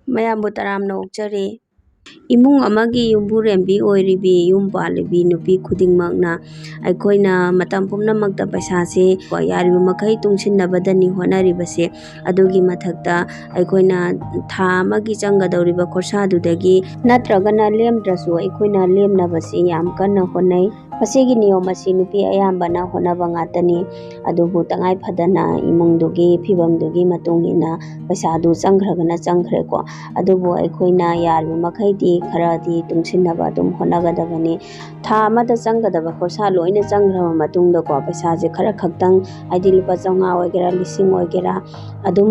ꯃꯌꯥꯝꯕꯨ ꯇꯔꯥꯝꯅ ꯑꯣꯛꯆꯔꯤ꯫ ꯏꯃꯨꯡ ꯑꯃꯒꯤ ꯌꯨꯝꯕꯨꯔꯦꯝꯕꯤ ꯑꯣꯏꯔꯤꯕꯤ ꯌꯨꯝ ꯄꯥꯜꯂꯤꯕꯤ ꯅꯨꯄꯤ ꯈꯨꯗꯤꯡꯃꯛꯅ ꯑꯩꯈꯣꯏꯅ ꯃꯇꯝ ꯄꯨꯝꯅꯃꯛꯇ ꯄꯩꯁꯥꯁꯦ ꯌꯥꯔꯤꯕ ꯃꯈꯩ ꯇꯨꯡꯁꯤꯟꯅꯕꯗꯅꯤ ꯍꯣꯠꯅꯔꯤꯕꯁꯦ꯫ ꯑꯗꯨꯒꯤ ꯃꯊꯛꯇ ꯑꯩꯈꯣꯏꯅ ꯊꯥ ꯑꯃꯒꯤ ꯆꯪꯒꯗꯧꯔꯤꯕ ꯈꯣꯔꯁꯥꯗꯨꯗꯒꯤ ꯅꯠꯇ꯭ꯔꯒꯅ ꯂꯦꯝꯗ꯭ꯔꯁꯨ ꯑꯩꯈꯣꯏꯅ ꯂꯦꯝꯅꯕꯁꯤ ꯌꯥꯝ ꯀꯟꯅ ꯍꯣꯠꯅꯩ꯫ ꯃꯁꯤꯒꯤ ꯅꯤꯌꯣꯝ ꯑꯁꯤ ꯅꯨꯄꯤ ꯑꯌꯥꯝꯕꯅ ꯍꯣꯠꯅꯕ ꯉꯥꯛꯇꯅꯤ꯫ ꯑꯗꯨꯕꯨ ꯇꯉꯥꯏ ꯐꯗꯅ ꯏꯃꯨꯡꯗꯨꯒꯤ ꯐꯤꯕꯝꯗꯨꯒꯤ ꯃꯇꯨꯡ ꯏꯟꯅ ꯄꯩꯁꯥꯗꯨ ꯆꯪꯈ꯭ꯔꯒꯅ ꯆꯪꯈ꯭ꯔꯦꯀꯣ꯫ ꯑꯗꯨꯕꯨ ꯑꯩꯈꯣꯏꯅ ꯌꯥꯔꯤꯕ ꯃꯈꯩꯗꯤ ꯈꯔꯗꯤ ꯇꯨꯡꯁꯤꯟꯅꯕ ꯑꯗꯨꯝ ꯍꯣꯠꯅꯒꯗꯕꯅꯤ꯫ ꯊꯥ ꯑꯃꯗ ꯆꯪꯒꯗꯕ ꯈꯣꯔꯁꯥ ꯂꯣꯏꯅ ꯆꯪꯈ꯭ꯔꯕ ꯃꯇꯨꯡꯗꯀꯣ ꯄꯩꯁꯥꯁꯦ ꯈꯔ ꯈꯛꯇꯪ ꯍꯥꯏꯗꯤ ꯂꯨꯄꯥ 500 ꯑꯣꯏꯒꯦꯔꯥ 1000 ꯑꯣꯏꯒꯦꯔꯥ ꯑꯗꯨꯝ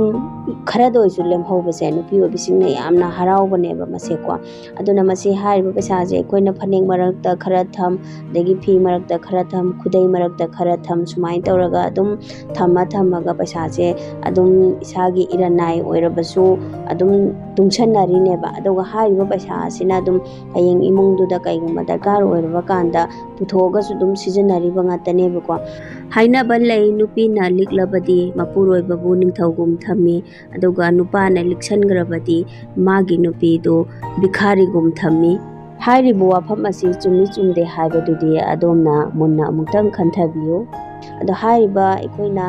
ꯈꯔꯗ ꯑꯣꯏꯁꯨ ꯂꯦꯝꯍꯧꯕꯁꯦ ꯅꯨꯄꯤ ꯑꯣꯏꯕꯤꯁꯤꯡꯅ ꯌꯥꯝꯅ ꯍꯔꯥꯎꯕꯅꯦꯕ ꯃꯁꯦꯀꯣ꯫ ꯑꯗꯨꯅ ꯃꯁꯤ ꯍꯥꯏꯔꯤꯕ ꯄꯩꯁꯥꯁꯦ ꯑꯩꯈꯣꯏꯅ ꯐꯅꯦꯛ ꯃꯔꯛꯇ ꯈꯔ ꯊꯝ, ꯑꯗꯒꯤ ꯐꯤ ꯃꯔꯛꯇ ꯈꯔ ꯊꯝ, ꯈꯨꯗꯩ ꯃꯔꯛꯇ ꯈꯔ ꯊꯝ, ꯁꯨꯃꯥꯏꯅ ꯇꯧꯔꯒ ꯑꯗꯨꯝ ꯊꯝꯃꯒ ꯄꯩꯁꯥꯁꯦ ꯑꯗꯨꯝ ꯏꯁꯥꯒꯤ ꯏꯔꯟꯅꯥꯏ ꯑꯣꯏꯔꯕꯁꯨ ꯑꯗꯨꯝ ꯇꯨꯡꯁꯟꯅꯔꯤꯅꯦꯕ꯫ ꯑꯗꯨꯒ ꯍꯥꯏꯔꯤꯕ ꯄꯩꯁꯥ ꯑꯁꯤꯅ ꯑꯗꯨꯝ ꯍꯌꯦꯡ ꯏꯃꯨꯡꯗꯨꯗ ꯀꯩꯒꯨꯝꯕ ꯗꯔꯀꯥꯔ ꯑꯣꯏꯔꯕ ꯀꯥꯟꯗ ꯄꯨꯊꯣꯛꯑꯒꯁꯨ ꯑꯗꯨꯝ ꯁꯤꯖꯤꯟꯅꯔꯤꯕ ꯉꯥꯛꯇꯅꯦꯕꯀꯣ꯫ ꯍꯥꯏꯅꯕ ꯂꯩ, ꯅꯨꯄꯤꯅ ꯂꯤꯛꯂꯕꯗꯤ ꯃꯄꯨꯔꯣꯏꯕꯕꯨ ꯅꯤꯡꯊꯧꯒꯨꯝ ꯊꯝꯃꯤ, ꯑꯗꯨꯒ ꯅꯨꯄꯥꯅ ꯂꯤꯛꯁꯟꯈ꯭ꯔꯕꯗꯤ ꯃꯥꯒꯤ ꯅꯨꯄꯤꯗꯨ ꯚꯤꯈꯥꯔꯤꯒꯨꯝ ꯊꯝꯃꯤ꯫ ꯍꯥꯏꯔꯤꯕ ꯋꯥꯐꯝ ꯑꯁꯤ ꯆꯨꯝꯃꯤ ꯆꯨꯝꯗꯦ ꯍꯥꯏꯕꯗꯨꯗꯤ ꯑꯗꯣꯝꯅ ꯃꯨꯟꯅ ꯑꯃꯨꯛꯇꯪ ꯈꯟꯊꯕꯤꯌꯨ꯫ ꯑꯗꯣ ꯍꯥꯏꯔꯤꯕ ꯑꯩꯈꯣꯏꯅ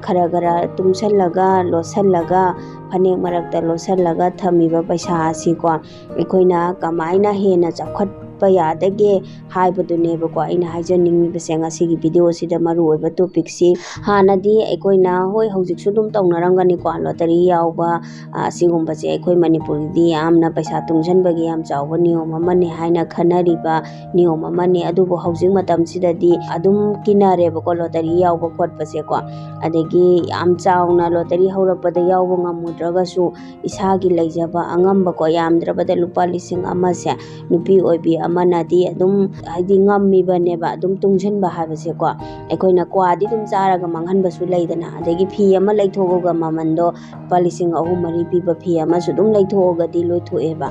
ꯈꯔ ꯇꯨꯡꯁꯜꯂꯒ ꯂꯣꯠꯁꯜꯂꯒ ꯐꯅꯦꯛ ꯃꯔꯛꯇ ꯂꯣꯠꯁꯜꯂꯒ ꯊꯝꯃꯤꯕ ꯄꯩꯁꯥ ꯑꯁꯤꯀꯣ ꯑꯩꯈꯣꯏꯅ ꯀꯃꯥꯏꯅ ꯍꯦꯟꯅ ꯆꯥꯎꯈꯠꯄ ꯌꯥꯗꯒꯦ ꯍꯥꯏꯕꯗꯨꯅꯦꯕꯀꯣ ꯑꯩꯅ ꯍꯥꯏꯖꯅꯤꯡꯉꯤꯕꯁꯦ ꯉꯁꯤꯒꯤ ꯚꯤꯗꯤꯑꯣꯁꯤꯗ ꯃꯔꯨꯑꯣꯏꯕ ꯇꯣꯄꯤꯛꯁꯤ꯫ ꯍꯥꯟꯅꯗꯤ ꯑꯩꯈꯣꯏꯅ ꯍꯣꯏ ꯍꯧꯖꯤꯛꯁꯨ ꯑꯗꯨꯝ ꯇꯧꯅꯔꯝꯒꯅꯤꯀꯣ, ꯂꯣꯇꯔꯤ ꯌꯥꯎꯕ ꯑꯁꯤꯒꯨꯝꯕꯁꯦ ꯑꯩꯈꯣꯏ ꯃꯅꯤꯄꯨꯔꯒꯤꯗꯤ ꯌꯥꯝꯅ ꯄꯩꯁꯥ ꯇꯨꯡꯁꯟꯕꯒꯤ ꯌꯥꯝ ꯆꯥꯎꯕ ꯅꯤꯌꯣꯝ ꯑꯃꯅꯤ ꯍꯥꯏꯅ ꯈꯟꯅꯔꯤꯕ ꯅꯤꯌꯣꯝ ꯑꯃꯅꯤ꯫ ꯑꯗꯨꯕꯨ ꯍꯧꯖꯤꯛ ꯃꯇꯝꯁꯤꯗꯗꯤ ꯑꯗꯨꯝ ꯀꯤꯅꯔꯦꯕꯀꯣ ꯂꯣꯇꯔꯤ ꯌꯥꯎꯕ ꯈꯣꯠꯄꯁꯦꯀꯣ꯫ ꯑꯗꯒꯤ ꯌꯥꯝ ꯆꯥꯎꯅ ꯂꯣꯇꯔꯤ ꯍꯧꯔꯛꯄꯗ ꯌꯥꯎꯕ ꯉꯝꯃꯨꯗ꯭ꯔꯒꯁꯨ ꯏꯁꯥꯒꯤ ꯂꯩꯖꯕ ꯑꯉꯝꯕꯀꯣ ꯌꯥꯝꯗ꯭ꯔꯕꯗ ꯂꯨꯄꯥ 1,000ꯁꯦ ꯅꯨꯄꯤ ꯑꯣꯏꯕꯤ ꯑꯃꯅꯗꯤ ꯑꯗꯨꯝ ꯍꯥꯏꯗꯤ ꯉꯝꯃꯤꯕꯅꯦꯕ ꯑꯗꯨꯝ ꯇꯨꯡꯁꯤꯟꯕ ꯍꯥꯏꯕꯁꯦꯀꯣ꯫ ꯑꯩꯈꯣꯏꯅ ꯀ꯭ꯋꯥꯗꯤ ꯑꯗꯨꯝ ꯆꯥꯔꯒ ꯃꯥꯡꯍꯟꯕꯁꯨ ꯂꯩꯗꯅ, ꯑꯗꯒꯤ ꯐꯤ ꯑꯃ ꯂꯩꯊꯣꯛꯑꯒ ꯃꯃꯟꯗꯣ ꯂꯨꯄꯥ 3,000-4,000 ꯄꯤꯕ ꯐꯤ ꯑꯃꯁꯨ ꯑꯗꯨꯝ ꯂꯩꯊꯣꯛꯑꯒꯗꯤ ꯂꯣꯏꯊꯣꯛꯑꯦꯕ꯫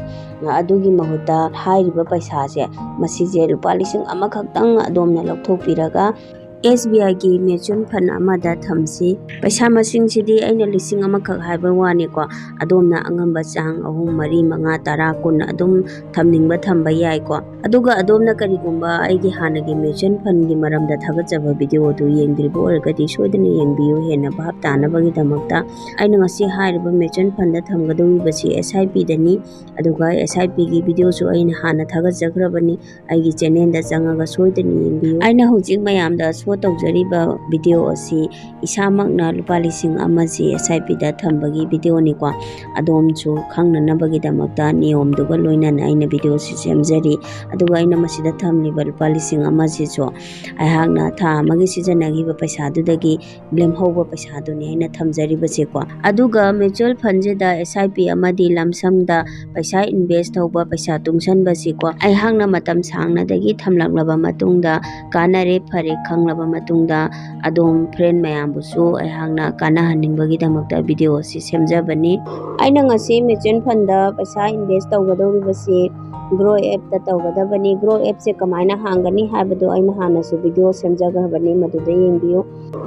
ꯑꯗꯨꯒꯤ ꯃꯍꯨꯠꯇ ꯍꯥꯏꯔꯤꯕ ꯄꯩꯁꯥꯁꯦ ꯃꯁꯤꯁꯦ ꯂꯨꯄꯥ 1,000 ꯈꯛꯇꯪ ꯑꯗꯣꯝꯅ ꯂꯧꯊꯣꯛꯄꯤꯔꯒ SBIꯒꯤ ꯃ꯭ꯌꯨꯆꯨꯋꯦꯜ ꯐꯟ ꯑꯃꯗ ꯊꯝꯁꯤ꯫ ꯄꯩꯁꯥ ꯃꯁꯤꯡꯁꯤꯗꯤ ꯑꯩꯅ 1,000 ꯈꯛ ꯍꯥꯏꯕ ꯋꯥꯅꯤꯀꯣ꯫ ꯑꯗꯣꯝꯅ ꯑꯉꯝꯕ ꯆꯥꯡ 3, 4, 5, 10, 20 ꯑꯗꯨꯝ ꯊꯝꯅꯤꯡꯕ ꯊꯝꯕ ꯌꯥꯏꯀꯣ꯫ ꯑꯗꯨꯒ ꯑꯗꯣꯝꯅ ꯀꯔꯤꯒꯨꯝꯕ ꯑꯩꯒꯤ ꯍꯥꯟꯅꯒꯤ ꯃ꯭ꯌꯨꯆꯨꯋꯦꯜ ꯐꯟꯒꯤ ꯃꯔꯝꯗ ꯊꯥꯒꯠꯆꯕ ꯚꯤꯗꯤꯑꯣꯗꯨ ꯌꯦꯡꯗ꯭ꯔꯤꯕ ꯑꯣꯏꯔꯒꯗꯤ ꯁꯣꯏꯗꯅ ꯌꯦꯡꯕꯤꯌꯨ ꯍꯦꯟꯅ ꯚꯥꯞ ꯇꯥꯅꯕꯒꯤꯗꯃꯛꯇ꯫ ꯑꯩꯅ ꯉꯁꯤ ꯍꯥꯏꯔꯤꯕ ꯃ꯭ꯌꯨꯆꯨꯋꯦꯜ ꯐꯟꯗ ꯊꯝꯒꯗꯧꯔꯤꯕꯁꯤ SIPꯗꯅꯤ꯫ ꯑꯗꯨꯒ SIPꯒꯤ ꯚꯤꯗꯤꯑꯣꯁꯨ ꯑꯩꯅ ꯍꯥꯟꯅ ꯊꯥꯒꯠꯆꯈ꯭ꯔꯕꯅꯤ, ꯑꯩꯒꯤ ꯆꯦꯅꯦꯜꯗ ꯆꯪꯉꯒ ꯁꯣꯏꯗꯅ ꯌꯦꯡꯕꯤꯌꯨ꯫ ꯑꯩꯅ ꯍꯧꯖꯤꯛ ꯃꯌꯥꯝꯗ ꯁꯣ ꯇꯧꯖꯔꯤꯕ ꯚꯤꯗꯤꯑꯣ ꯑꯁꯤ ꯏꯁꯥꯃꯛꯅ ꯂꯨꯄꯥ 1,000ꯁꯤ SIPꯗ ꯊꯝꯕꯒꯤ ꯚꯤꯗꯤꯑꯣꯅꯤꯀꯣ꯫ ꯑꯗꯣꯝꯁꯨ ꯈꯪꯅꯅꯕꯒꯤꯗꯃꯛꯇ ꯅꯤꯌꯣꯝꯗꯨꯒ ꯂꯣꯏꯅꯅ ꯑꯩꯅ ꯚꯤꯗꯤꯑꯣꯁꯤ ꯁꯦꯝꯖꯔꯤ꯫ ꯑꯗꯨꯒ ꯑꯩꯅ ꯃꯁꯤꯗ ꯊꯝꯂꯤꯕ ꯂꯨꯄꯥ 1,000ꯁꯤꯁꯨ ꯑꯩꯍꯥꯛꯅ ꯊꯥ ꯑꯃꯒꯤ ꯁꯤꯖꯤꯟꯅꯈꯤꯕ ꯄꯩꯁꯥꯗꯨꯗꯒꯤ ꯂꯦꯝꯍꯧꯕ ꯄꯩꯁꯥꯗꯨꯅꯤ ꯑꯩꯅ ꯊꯝꯖꯔꯤꯕꯁꯦꯀꯣ꯫ ꯑꯗꯨꯒ ꯃ꯭ꯌꯨꯆꯨꯋꯦꯜ ꯐꯟꯁꯤꯗ SIP ꯑꯃꯗꯤ ꯂꯝꯁꯝꯗ ꯄꯩꯁꯥ ꯏꯟꯚꯦꯁ ꯇꯧꯕ, ꯄꯩꯁꯥ ꯇꯨꯡꯁꯟꯕꯁꯤꯀꯣ ꯑꯩꯍꯥꯛꯅ ꯃꯇꯝ ꯁꯥꯡꯅꯗꯒꯤ ꯊꯝꯂꯛꯂꯕ ꯃꯇꯨꯡꯗ ꯀꯥꯟꯅꯔꯦ ꯐꯔꯦ ꯈꯪꯂꯕ ꯃꯇꯨꯡꯗ ꯑꯗꯣꯝ ꯐ꯭ꯔꯦꯟ ꯃꯌꯥꯝꯕꯨꯁꯨ ꯑꯩꯍꯥꯛꯅ ꯀꯥꯟꯅꯍꯟꯅꯤꯡꯕꯒꯤꯗꯃꯛꯇ ꯚꯤꯗꯤꯑꯣ ꯑꯁꯤ ꯁꯦꯝꯖꯕꯅꯤ꯫ ꯑꯩꯅ ꯉꯁꯤ ꯃ꯭ꯌꯨꯆꯨꯋꯦꯜ ꯐꯟꯗ ꯄꯩꯁꯥ ꯏꯟꯚꯦꯁ ꯇꯧꯒꯗꯧꯔꯤꯕꯁꯤ ꯒ꯭ꯔꯣ ꯑꯦꯞꯇ ꯇꯧꯒꯗꯕꯅꯤ꯫ ꯒ꯭ꯔꯣ ꯑꯦꯞꯁꯦ ꯀꯃꯥꯏꯅ ꯍꯥꯡꯒꯅꯤ ꯍꯥꯏꯕꯗꯣ ꯑꯩꯅ ꯍꯥꯟꯅꯁꯨ ꯚꯤꯗꯤꯑꯣ ꯁꯦꯝꯖꯈ꯭ꯔꯕꯅꯤ, ꯃꯗꯨꯗ ꯌꯦꯡꯕꯤꯌꯨ꯫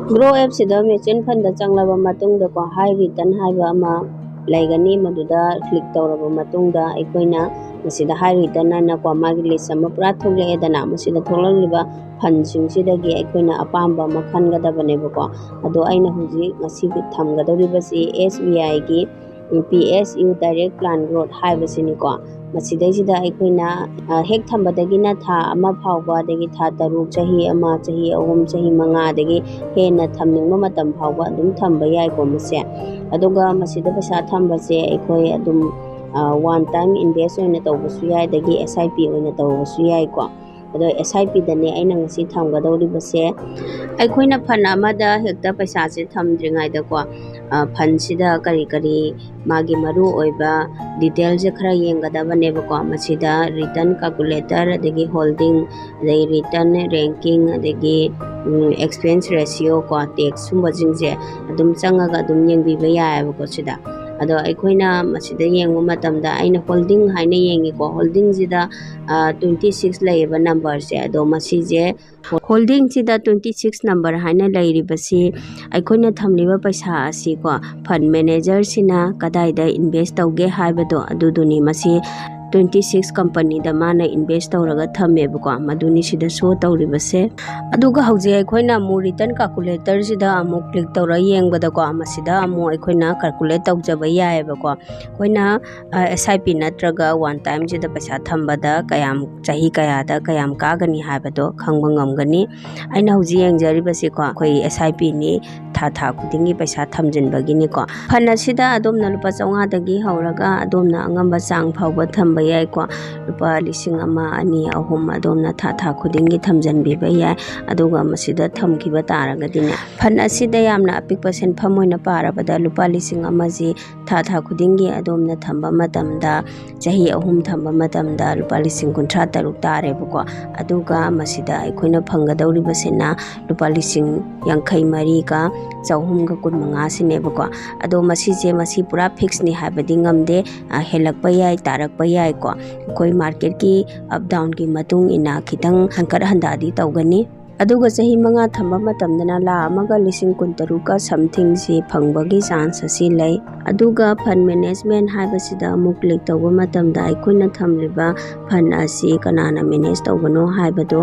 ꯒ꯭ꯔꯣ ꯑꯦꯞꯁꯤꯗ ꯃ꯭ꯌꯨꯆꯨꯋꯦꯜ ꯐꯟꯗ ꯆꯪꯂꯕ ꯃꯇꯨꯡꯗꯀꯣ ꯍꯥꯏ ꯔꯤꯇꯔꯟ ꯍꯥꯏꯕ ꯑꯃ ꯂꯩꯒꯅꯤ, ꯃꯗꯨꯗ ꯀ꯭ꯂꯤꯛ ꯇꯧꯔꯕ ꯃꯇꯨꯡꯗ ꯑꯩꯈꯣꯏꯅ ꯃꯁꯤꯗ ꯍꯥꯏ ꯔꯤꯇꯔꯟ ꯍꯥꯏꯅꯀꯣ ꯃꯥꯒꯤ ꯂꯤꯁ ꯑꯃ ꯄꯨꯔꯥ ꯊꯣꯛꯂꯛꯑꯦꯗꯅ꯫ ꯃꯁꯤꯗ ꯊꯣꯛꯂꯛꯂꯤꯕ ꯐꯟꯁꯤꯡꯁꯤꯗꯒꯤ ꯑꯩꯈꯣꯏꯅ ꯑꯄꯥꯝꯕ ꯑꯃ ꯈꯟꯒꯗꯕꯅꯦꯕꯀꯣ꯫ ꯑꯗꯣ ꯑꯩꯅ ꯍꯧꯖꯤꯛ ꯉꯁꯤꯒꯤ ꯊꯝꯒꯗꯧꯔꯤꯕꯁꯤ SBIꯒꯤ PSU ꯗꯥꯏꯔꯦꯛ ꯄ꯭ꯂꯥꯟ ꯒ꯭ꯔꯣꯠ ꯍꯥꯏꯕꯁꯤꯅꯤꯀꯣ꯫ ꯃꯁꯤꯗꯩꯁꯤꯗ ꯑꯩꯈꯣꯏꯅ ꯍꯦꯛ ꯊꯝꯕꯗꯒꯤꯅ ꯊꯥ 1 ꯐꯥꯎꯕ, ꯑꯗꯒꯤ ꯊꯥ 3, ꯆꯍꯤ 1, ꯆꯍꯤ 3, ꯆꯍꯤ 5, ꯑꯗꯒꯤ ꯍꯦꯟꯅ ꯊꯝꯅꯤꯡꯕ ꯃꯇꯝ ꯐꯥꯎꯕ ꯑꯗꯨꯝ ꯊꯝꯕ ꯌꯥꯏꯀꯣ ꯃꯁꯦ꯫ ꯑꯗꯨꯒ ꯃꯁꯤꯗ ꯄꯩꯁꯥ ꯊꯝꯕꯁꯦ ꯑꯩꯈꯣꯏ ꯑꯗꯨꯝ ꯋꯥꯟ ꯇꯥꯏꯝ ꯏꯟꯚꯦꯁ ꯑꯣꯏꯅ ꯇꯧꯕꯁꯨ ꯌꯥꯏ, ꯑꯗꯒꯤ SIP ꯑꯣꯏꯅ ꯇꯧꯕꯁꯨ ꯌꯥꯏꯀꯣ꯫ ꯑꯗꯣ SIPꯗꯅꯦ ꯑꯩꯅ ꯉꯁꯤ ꯊꯝꯒꯗꯧꯔꯤꯕꯁꯦ꯫ ꯑꯩꯈꯣꯏꯅ ꯐꯟ ꯑꯃꯗ ꯍꯦꯛꯇ ꯄꯩꯁꯥꯁꯦ ꯊꯝꯗ꯭ꯔꯤꯉꯩꯗꯀꯣ ꯐꯟꯁꯤꯗ ꯀꯔꯤ ꯃꯥꯒꯤ ꯃꯔꯨ ꯑꯣꯏꯕ ꯗꯤꯇꯦꯜꯁꯦ ꯈꯔ ꯌꯦꯡꯒꯗꯕꯅꯦꯕꯀꯣ꯫ ꯃꯁꯤꯗ ꯔꯤꯇꯔꯟ ꯀꯥꯜꯀꯨꯂꯦꯇꯔ, ꯑꯗꯒꯤ ꯍꯣꯜꯗꯤꯡ, ꯑꯗꯒꯤ ꯔꯤꯇꯔꯟ ꯔꯦꯡꯀꯤꯡ, ꯑꯗꯒꯤ ꯑꯦꯛꯁꯄꯦꯟꯁ ꯔꯦꯁꯤꯌꯣ ꯀꯣ, ꯇꯦꯛꯁ ꯁꯨꯝꯕꯁꯤꯡꯁꯦ ꯑꯗꯨꯝ ꯆꯪꯉꯒ ꯑꯗꯨꯝ ꯌꯦꯡꯕꯤꯕ ꯌꯥꯏꯑꯕꯀꯣ ꯁꯤꯗ꯫ ꯑꯗꯣ ꯑꯩꯈꯣꯏꯅ ꯃꯁꯤꯗ ꯌꯦꯡꯕ ꯃꯇꯝꯗ ꯑꯩꯅ ꯍꯣꯜꯗꯤꯡ ꯍꯥꯏꯅ ꯌꯦꯡꯉꯤꯀꯣ ꯍꯣꯜꯗꯤꯡꯁꯤꯗ 26 ꯂꯩꯌꯦꯕ ꯅꯝꯕꯔꯁꯦ ꯑꯗꯣ ꯃꯁꯤꯁꯦ ꯍꯣꯜꯗꯤꯡꯁꯤꯗ 26 ꯅꯝꯕꯔ ꯍꯥꯏꯅ ꯂꯩꯔꯤꯕꯁꯤ ꯑꯩꯈꯣꯏꯅ ꯊꯝꯂꯤꯕ ꯄꯩꯁꯥ ꯑꯁꯤꯀꯣ ꯐꯟ ꯃꯦꯅꯦꯖꯔꯁꯤꯅ ꯀꯗꯥꯏꯗ ꯏꯟꯚꯦꯁ ꯇꯧꯒꯦ ꯍꯥꯏꯕꯗꯣ ꯑꯗꯨꯗꯨꯅꯤ ꯃꯁꯤ 26 ꯀꯝꯄꯅꯤꯗ ꯃꯥꯅ ꯏꯟꯚꯦꯁ ꯇꯧꯔꯒ ꯊꯝꯃꯦꯕꯀꯣ ꯃꯗꯨꯅꯤ ꯁꯤꯗ ꯁꯣ ꯇꯧꯔꯤꯕꯁꯦ ꯑꯗꯨꯒ ꯍꯧꯖꯤꯛ ꯑꯩꯈꯣꯏꯅ ꯑꯃꯨꯛ ꯔꯤꯇꯔꯟ ꯀꯥꯜꯀꯨꯂꯦꯇꯔꯁꯤꯗ ꯑꯃꯨꯛ ꯀ꯭ꯂꯤꯛ ꯇꯧꯔ ꯌꯦꯡꯕꯗꯀꯣ ꯃꯁꯤꯗ ꯑꯃꯨꯛ ꯑꯩꯈꯣꯏꯅ ꯀꯥꯜꯀꯨꯂꯦꯠ ꯇꯧꯖꯕ ꯌꯥꯏꯑꯕꯀꯣ ꯑꯩꯈꯣꯏꯅ SIP ꯅꯠꯇ꯭ꯔꯒ ꯋꯥꯟ ꯇꯥꯏꯝꯁꯤꯗ ꯄꯩꯁా ꯊꯝꯕꯗ ꯀꯌꯥꯝ ꯆꯍꯤ ꯀꯌꯥꯗ ꯀꯌꯥꯝ ꯀꯥꯒꯅꯤ ꯍꯥꯏꯕꯗꯣ ꯈꯪꯕ ꯉꯝꯒꯅꯤ ꯑꯩꯅ ꯍꯧꯖꯤꯛ ꯌꯦꯡꯖꯔꯤꯕꯁꯤꯀꯣ ꯑꯩꯈꯣꯏ SIPꯅꯤ ꯊꯥ ꯈꯨꯗꯤꯡꯒꯤ ꯄꯩꯁꯥ ꯊꯝꯖꯤꯟꯕꯒꯤꯅꯤꯀꯣ ꯐꯟ ꯑꯁꯤꯗ ꯑꯗꯣꯝꯅ ꯂꯨꯄꯥ 500ꯗꯒꯤ ꯍꯧꯔꯒ ꯑꯗꯣꯝꯅ ꯑꯉꯝꯕ ꯆꯥꯡ ꯐꯥꯎꯕ ꯊꯝꯕ ꯌꯥꯏꯀꯣ ꯂꯨꯄꯥ 1,000, 2, 3 ꯑꯗꯣꯝꯅ ꯊꯥ ꯈꯨꯗꯤꯡꯒꯤ ꯊꯝꯖꯤꯟꯕꯤꯕ ꯌꯥꯏ ꯑꯗꯨꯒ ꯃꯁꯤꯗ ꯊꯝꯈꯤꯕ ꯇꯥꯔꯒꯗꯤꯅꯦ ꯐꯟ ꯑꯁꯤꯗ ꯌꯥꯝꯅ ꯑꯄꯤꯛꯄ ꯁꯦꯟꯐꯝ ꯑꯣꯏꯅ ꯄꯥꯔꯕꯗ ꯂꯨꯄꯥ 1,000 ꯊꯥ ꯈꯨꯗꯤꯡꯒꯤ ꯑꯗꯣꯝꯅ ꯊꯝꯕ ꯃꯇꯝꯗ ꯆꯍꯤ 3 ꯊꯝꯕ ꯃꯇꯝꯗ ꯂꯨꯄꯥ 53,000 ꯇꯥꯔꯦꯕꯀꯣ ꯑꯗꯨꯒ ꯃꯁꯤꯗ ꯑꯩꯈꯣꯏꯅ ꯐꯪꯒꯗꯧꯔꯤꯕꯁꯤꯅ ꯂꯨꯄꯥ 53,415 ꯁꯤꯅꯦꯕꯀꯣ ꯑꯗꯣ ꯃꯁꯤ ꯄꯨꯔꯥ ꯐꯤꯛꯁꯅꯤ ꯍꯥꯏꯕꯗꯤ ꯉꯝꯗꯦ ꯍꯦꯜꯂꯛꯄ ꯌꯥꯏ ꯇꯥꯔꯛꯄ ꯌꯥꯏꯀꯣ ꯑꯩꯈꯣꯏ ꯃꯥꯔꯀꯦꯠꯀꯤ ꯑꯞ ꯗꯥꯎꯟꯒꯤ ꯃꯇꯨꯡ ꯏꯟꯅ ꯈꯤꯇꯪ ꯍꯟꯀꯠ ꯍꯟꯗꯥꯗꯤ ꯇꯧꯒꯅꯤ ꯑꯗꯨꯒ ꯆꯍꯤ 5 ꯊꯝꯕ ꯃꯇꯝꯗꯅ 1,63,000 ꯁꯝꯊꯤꯡꯁꯤ ꯐꯪꯕꯒꯤ ꯆꯥꯟꯁ ꯑꯁꯤ ꯂꯩ ꯑꯗꯨꯒ ꯐꯟ ꯃꯦꯅꯦꯖꯃꯦꯟ ꯍꯥꯏꯕꯁꯤꯗ ꯑꯃꯨꯛ ꯀ꯭ꯂꯤꯛ ꯇꯧꯕ ꯃꯇꯝꯗ ꯑꯩꯈꯣꯏꯅ ꯊꯝꯂꯤꯕ ꯐꯟ ꯑꯁꯤ ꯀꯅꯥꯅ ꯃꯦꯅꯦꯖ ꯇꯧꯕꯅꯣ ꯍꯥꯏꯕꯗꯣ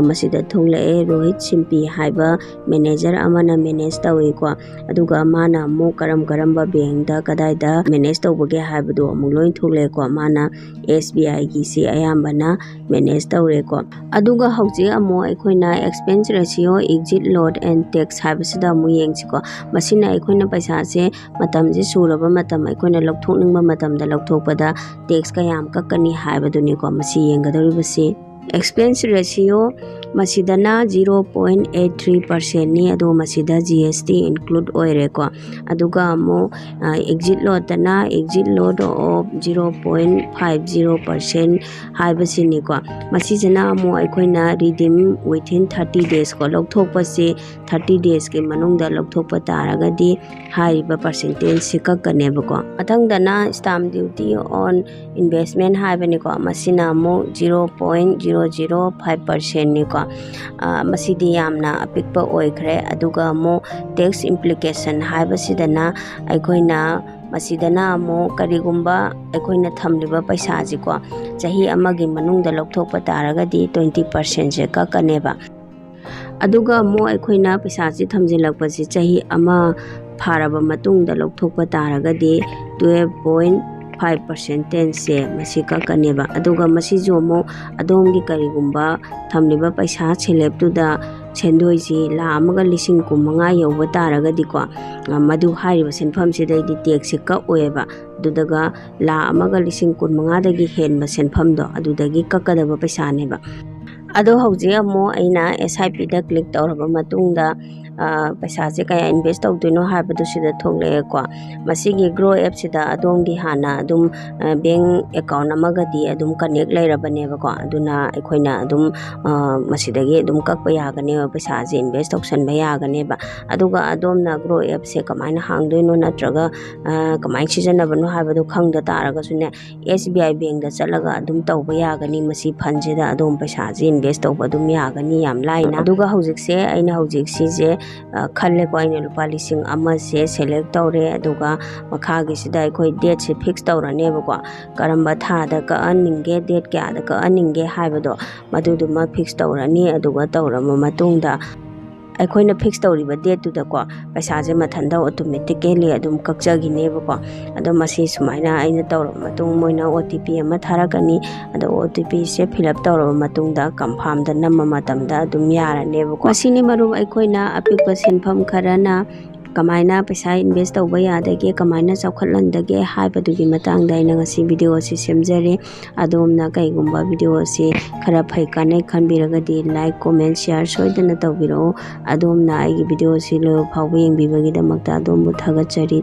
ꯃꯁꯤꯗ ꯊꯣꯛꯂꯛꯑꯦ ꯔꯣꯍꯤꯠ ꯁꯤꯝꯄꯤ ꯍꯥꯏꯕ ꯃꯦꯅꯦꯖꯔ ꯑꯃꯅ ꯃꯦꯅꯦꯖ ꯇꯧꯏꯀꯣ ꯑꯗꯨꯒ ꯃꯥꯅ ꯑꯃꯨꯛ ꯀꯔꯝꯕ ꯕꯦꯡꯛꯗ ꯀꯗꯥꯏꯗ ꯃꯦꯅꯦꯖ ꯇꯧꯕꯒꯦ ꯍꯥꯏꯕꯗꯣ ꯑꯃꯨꯛ ꯂꯣꯏ ꯊꯣꯛꯂꯛꯑꯦꯀꯣ ꯃꯥꯅ SBIꯒꯤꯁꯤ ꯑꯌꯥꯝꯕꯅ ꯃꯦꯅꯦꯖ ꯇꯧꯔꯦꯀꯣ ꯑꯗꯨꯒ ꯍꯧꯖꯤꯛ ꯑꯃꯨꯛ ꯑꯩꯈꯣꯏꯅ expense ratio exit load and tax ꯍꯥꯏꯕꯁꯤꯗ ꯑꯃꯨꯛ ꯌꯦꯡꯁꯤꯀꯣ ꯃꯁꯤꯅ ꯑꯩꯈꯣꯏꯅ ꯄꯩꯁꯥꯁꯦ ꯃꯇꯝꯁꯦ ꯁꯨꯔꯕ ꯃꯇꯝ ꯑꯩꯈꯣꯏꯅ ꯂꯧꯊꯣꯛꯅꯤꯡꯕ ꯃꯇꯝꯗ ꯂꯧꯊꯣꯛꯄꯗ ꯇꯦꯛꯁ ꯀꯌꯥꯝ ꯀꯛꯀꯅꯤ ꯍꯥꯏꯕꯗꯨꯅꯤꯀꯣ ꯃꯁꯤ ꯌꯦꯡꯒꯗꯧꯔꯤꯕꯁꯤ ꯑꯦꯛꯁꯄꯦꯟꯁ ꯔꯦꯁꯤꯌꯣ ꯃꯁꯤꯗꯅ 0.83%ꯅꯤ ꯑꯗꯣ ꯃꯁꯤꯗ GST ꯏꯟꯀ꯭ꯂꯨꯗ ꯑꯣꯏꯔꯦꯀꯣ ꯑꯗꯨꯒ ꯑꯃꯨꯛ ꯑꯦꯛꯖꯤꯠ ꯂꯣꯠꯇꯅ ꯑꯦꯛꯖꯤꯠ ꯂꯣꯠ ꯑꯣꯐ 0.50% ꯍꯥꯏꯕꯁꯤꯅꯤꯀꯣ ꯃꯁꯤꯁꯤꯅ ꯑꯃꯨꯛ ꯑꯩꯈꯣꯏꯅ ꯔꯤꯗꯤꯝ ꯋꯤꯊꯤꯟ 30 days ꯀꯣ ꯂꯧꯊꯣꯛꯄꯁꯤ 30 daysꯀꯤ ꯃꯅꯨꯡꯗ ꯂꯧꯊꯣꯛꯄ ꯇꯥꯔꯒꯗꯤ ꯍꯥꯏꯔꯤꯕ ꯄꯥꯔꯁꯦꯟꯇꯦꯖꯁꯤ ꯀꯛꯀꯅꯦꯕꯀꯣ ꯃꯊꯪꯗꯅ ꯁ꯭ꯇꯥꯝꯞ ꯗ꯭ꯌꯨꯇꯤ ꯑꯣꯟ ꯏꯟꯚꯦꯁꯃꯦꯟ ꯍꯥꯏꯕꯅꯤꯀꯣ ꯃꯁꯤꯅ ꯑꯃꯨꯛ 0.005%ꯅꯤꯀꯣ ꯃꯁꯤꯗꯤ ꯌꯥꯝꯅ ꯑꯄꯤꯛꯄ ꯑꯣꯏꯈ꯭ꯔꯦ ꯑꯗꯨꯒ ꯑꯃꯨꯛ ꯇꯦꯛꯁ ꯏꯝꯄ꯭ꯂꯤꯀꯦꯁꯟ ꯍꯥꯏꯕꯁꯤꯗꯅ ꯑꯩꯈꯣꯏꯅ ꯃꯁꯤꯗꯅ ꯑꯃꯨꯛ ꯀꯔꯤꯒꯨꯝꯕ ꯑꯩꯈꯣꯏꯅ ꯊꯝꯂꯤꯕ ꯄꯩꯁꯥꯁꯤꯀꯣ ꯆꯍꯤ ꯑꯃꯒꯤ ꯃꯅꯨꯡꯗ ꯂꯧꯊꯣꯛꯄ ꯇꯥꯔꯒꯗꯤ 20%ꯁꯦ ꯀꯛꯀꯅꯦꯕ ꯑꯗꯨꯒ ꯑꯃꯨꯛ ꯑꯩꯈꯣꯏꯅ ꯄꯩꯁꯥꯁꯤ ꯊꯝꯖꯤꯜꯂꯛꯄꯁꯤ ꯆꯍꯤ ꯑꯃ ꯐꯥꯔꯕ ꯃꯇꯨꯡꯗ ꯂꯧꯊꯣꯛꯄ ꯇꯥꯔꯒꯗꯤ 12.5%ꯁꯦ ꯃꯁꯤ ꯀꯛꯀꯅꯦꯕ ꯑꯗꯨꯒ ꯃꯁꯤꯁꯨ ꯑꯃꯨꯛ ꯑꯗꯣꯝꯒꯤ ꯀꯔꯤꯒꯨꯝꯕ ꯊꯝꯂꯤꯕ ꯄꯩꯁꯥ ꯁꯦꯂꯦꯞꯇꯨꯗ ꯁꯦꯟꯗꯣꯏꯁꯤ 1,15,000 ꯌꯧꯕ ꯇꯥꯔꯒꯗꯤꯀꯣ ꯃꯗꯨ ꯍꯥꯏꯔꯤꯕ ꯁꯦꯟꯐꯝꯁꯤꯗꯩꯗꯤ ꯇꯦꯛꯁꯁꯤ ꯀꯛꯑꯣꯏꯕ ꯑꯗꯨꯗꯒ 1,15,000ꯗꯒꯤ ꯍꯦꯟꯕ ꯁꯦꯟꯐꯝꯗꯣ ꯑꯗꯨꯗꯒꯤ ꯀꯛꯀꯗꯕ ꯄꯩꯁꯥꯅꯦꯕ ꯑꯗꯣ ꯍꯧꯖꯤꯛ ꯑꯃꯨꯛ ꯑꯩꯅ SIPꯗ ꯀ꯭ꯂꯤꯛ ꯇꯧꯔꯕ ꯃꯇꯨꯡꯗ ꯄꯩꯁꯥꯁꯦ ꯀꯌꯥ ꯏꯟꯚꯦꯁ ꯇꯧꯗꯣꯏꯅꯣ ꯍꯥꯏꯕꯗꯨ ꯁꯤꯗ ꯊꯣꯛꯂꯛꯑꯦꯀꯣ ꯃꯁꯤꯒꯤ ꯒ꯭ꯔꯣ ꯑꯦꯞꯁꯤꯗ ꯑꯗꯣꯝꯒꯤ ꯍꯥꯟꯅ ꯑꯗꯨꯝ ꯕꯦꯡ ꯑꯦꯀꯥꯎꯟ ꯑꯃꯒꯗꯤ ꯑꯗꯨꯝ ꯀꯅꯦꯛ ꯂꯩꯔꯕꯅꯦꯕꯀꯣ ꯑꯗꯨꯅ ꯑꯩꯈꯣꯏꯅ ꯑꯗꯨꯝ ꯃꯁꯤꯗꯒꯤ ꯑꯗꯨꯝ ꯀꯛꯄ ꯌꯥꯒꯅꯦꯕ ꯄꯩꯁꯥꯁꯦ ꯏꯟꯚꯦꯁ ꯇꯧꯁꯟꯕ ꯌꯥꯒꯅꯦꯕ ꯑꯗꯨꯒ ꯑꯗꯣꯝꯅ ꯒ꯭ꯔꯣ ꯑꯦꯞꯁꯦ ꯀꯃꯥꯏꯅ ꯍꯥꯡꯗꯣꯏꯅꯣ ꯅꯠꯇ꯭ꯔꯒ ꯀꯃꯥꯏꯅ ꯁꯤꯖꯤꯟꯅꯕꯅꯣ ꯍꯥꯏꯕꯗꯣ ꯈꯪꯗ ꯇꯥꯔꯒꯁꯨꯅꯦ SBI ꯕꯦꯡꯛꯗ ꯆꯠꯂꯒ ꯑꯗꯨꯝ ꯇꯧꯕ ꯌꯥꯒꯅꯤ ꯃꯁꯤ ꯐꯟꯁꯤꯗ ꯑꯗꯣꯝ ꯄꯩꯁꯥꯁꯦ ꯏꯟꯚꯦꯁ ꯇꯧꯕ ꯑꯗꯨꯝ ꯌꯥꯒꯅꯤ ꯌꯥꯝ ꯂꯥꯏꯅ ꯑꯗꯨꯒ ꯍꯧꯖꯤꯛꯁꯦ ꯑꯩꯅ ꯍꯧꯖꯤꯛ ꯁꯤꯁꯦ ꯈꯜꯂꯦꯀꯣ ꯑꯩꯅ ꯂꯨꯄꯥ 1,000ꯁꯦ ꯁꯦꯂꯦꯛ ꯇꯧꯔꯦ ꯑꯗꯨꯒ ꯃꯈꯥꯒꯤꯁꯤꯗ ꯑꯩꯈꯣꯏ ꯗꯦꯠꯁꯦ ꯐꯤꯛꯁ ꯇꯧꯔꯅꯦꯕꯀꯣ ꯀꯔꯝꯕ ꯊꯥꯗ ꯀꯛꯍꯟꯅꯤꯡꯒꯦ ꯗꯦꯠ ꯀꯌꯥꯗ ꯀꯛꯍꯟꯅꯤꯡꯒꯦ ꯍꯥꯏꯕꯗꯣ ꯃꯗꯨꯗꯨꯃ ꯐꯤꯛꯁ ꯇꯧꯔꯅꯤ ꯑꯗꯨꯒ ꯇꯧꯔꯕ ꯃꯇꯨꯡꯗ ꯑꯩꯈꯣꯏꯅ ꯐꯤꯛꯁ ꯇꯧꯔꯤꯕ ꯗꯦꯠꯇꯨꯗꯀꯣ ꯄꯩꯁꯥꯁꯦ ꯃꯊꯟꯇ ꯑꯣꯇꯣꯃꯦꯇꯤꯀꯦꯜꯂꯤ ꯑꯗꯨꯝ ꯀꯛꯆꯈꯤꯅꯦꯕꯀꯣ ꯑꯗꯣ ꯃꯁꯤ ꯁꯨꯃꯥꯏꯅ ꯑꯩꯅ ꯇꯧꯔꯕ ꯃꯇꯨꯡ ꯃꯣꯏꯅ OTP ꯑꯃ ꯊꯥꯔꯛꯀꯅꯤ ꯑꯗꯣ OTPꯁꯦ ꯐꯤꯜ ꯑꯞ ꯇꯧꯔꯕ ꯃꯇꯨꯡꯗ ꯀꯟꯐꯥꯔꯝꯗ ꯅꯝꯕ ꯃꯇꯝꯗ ꯑꯗꯨꯝ ꯌꯥꯔꯅꯦꯕꯀꯣ ꯃꯁꯤꯅꯤ ꯃꯔꯨꯞ ꯑꯩꯈꯣꯏꯅ ꯑꯄꯤꯛꯄ ꯁꯦꯟꯐꯝ ꯈꯔꯅ ꯀꯃꯥꯏꯅ ꯄꯩꯁꯥ ꯏꯟꯚꯦꯁ ꯇꯧꯕ ꯌꯥꯗꯒꯦ ꯀꯃꯥꯏꯅ ꯆꯥꯎꯈꯠꯍꯟꯗꯒꯦ ꯍꯥꯏꯕꯗꯨꯒꯤ ꯃꯇꯥꯡꯗ ꯑꯩꯅ ꯉꯁꯤ ꯚꯤꯗꯤꯑꯣ ꯑꯁꯤ ꯁꯦꯝꯖꯔꯦ ꯑꯗꯣꯝꯅ ꯀꯩꯒꯨꯝꯕ ꯚꯤꯗꯤꯑꯣ ꯑꯁꯤ ꯈꯔ ꯐꯩ ꯀꯥꯟꯅꯩ ꯈꯟꯕꯤꯔꯒꯗꯤ ꯂꯥꯏꯛ ꯀꯣꯃꯦꯟ ꯁꯤꯌꯥꯔ ꯁꯣꯏꯗꯅ ꯇꯧꯕꯤꯔꯛꯎ ꯑꯗꯣꯝꯅ ꯑꯩꯒꯤ ꯚꯤꯗꯤꯑꯣ ꯑꯁꯤ ꯂꯣꯏꯕ ꯐꯥꯎꯕ ꯌꯦꯡꯕꯤꯕꯒꯤꯗꯃꯛꯇ ꯑꯗꯣꯝꯕꯨ ꯊꯥꯒꯠꯆꯔꯤ